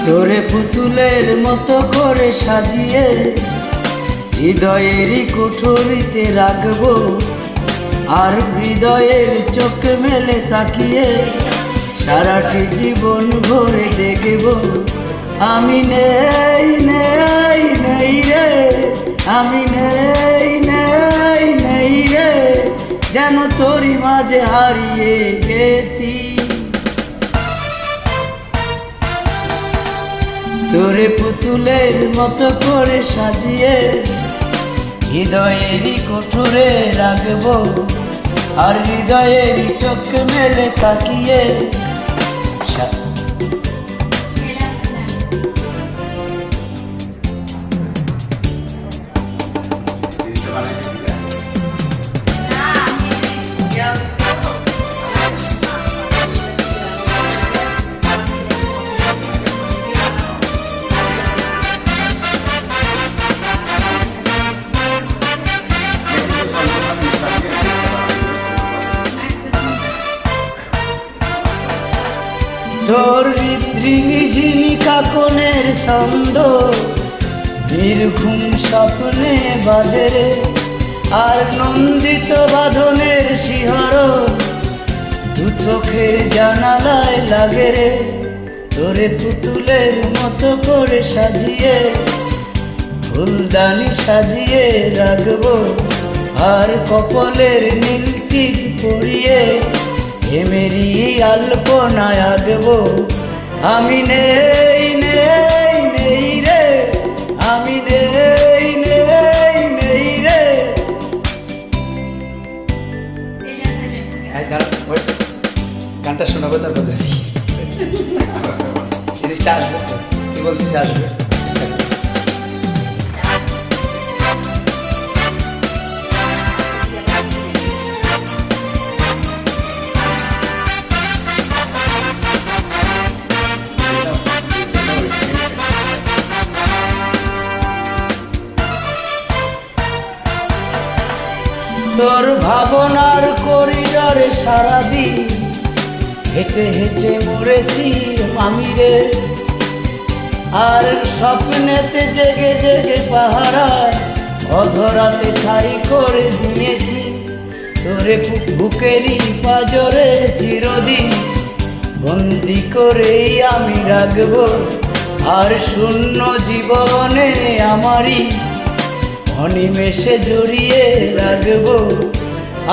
তোরে পুতুলের মতো করে সাজিয়ে হৃদয়েরই কুঠুরিতে রাখবো, আর হৃদয়ের চোখ মেলে তাকিয়ে সারাটি জীবন ভরে দেখব। আমি নেই নেই নেই রে, আমি নেই নেই নেই রে, যেন তোরই মাঝে হারিয়ে গেছি। তোরে পুতুলের মতো করে সাজিয়ে হৃদয়েরই কোঠরে রাখবো, আর হৃদয়েরই চোখ মেলে তাকিয়ে তোর হৃদৃঝিনি কাকনের ছন্দ নির্ঘুম স্বপ্নে বাজে রে, আর নন্দিত বাঁধনের শিহরণ দু চোখের জানালায় লাগে রে। তোরে পুতুলের মতো করে সাজিয়ে ফুলদানি সাজিয়ে রাখবো, আর কপালের নীলটিক পরিয়ে হেমেরি আলপনায় আঁকবো। আমি নেই নেই নেই রে, আমি নেই নেই নেই রে। গানটা শোনাবো, তারপর জিনিসটা আসবে, তুই বলছিস আসবে। তোর ভাবনার করিডরে সারাদিন হেঁটে হেঁটে মরেছি আমি রে, আর স্বপ্নেতে জেগে জেগে পাহারায় অধরাতে ঠাই করে দিয়েছি। তোরে বুকেরই পাজরে চিরদিন বন্দি করেই আমি রাখবো, আর শূন্য জীবনে আমারই অনিমেষে জড়িয়ে রাখবো।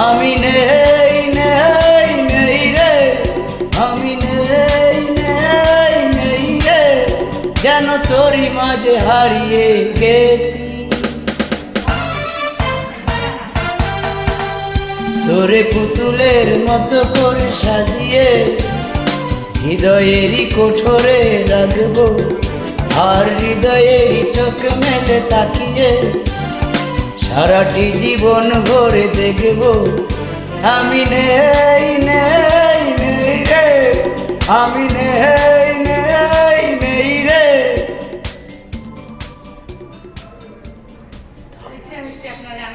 আমি নেই নেই নেই রে, আমি নেই নেই নেই রে, যেন তোরই মাঝে হারিয়ে গেছি। তোরে পুতুলের মতো করে সাজিয়ে হৃদয়েরই কোঠরে রাখবো, আর হৃদয়েরই চোখ মেলে তাকিয়ে সারাটি জীবন ভরে দেখব। আমি নেই নেই নেই রে, আমি নেই নেই নেই রে। আপনারা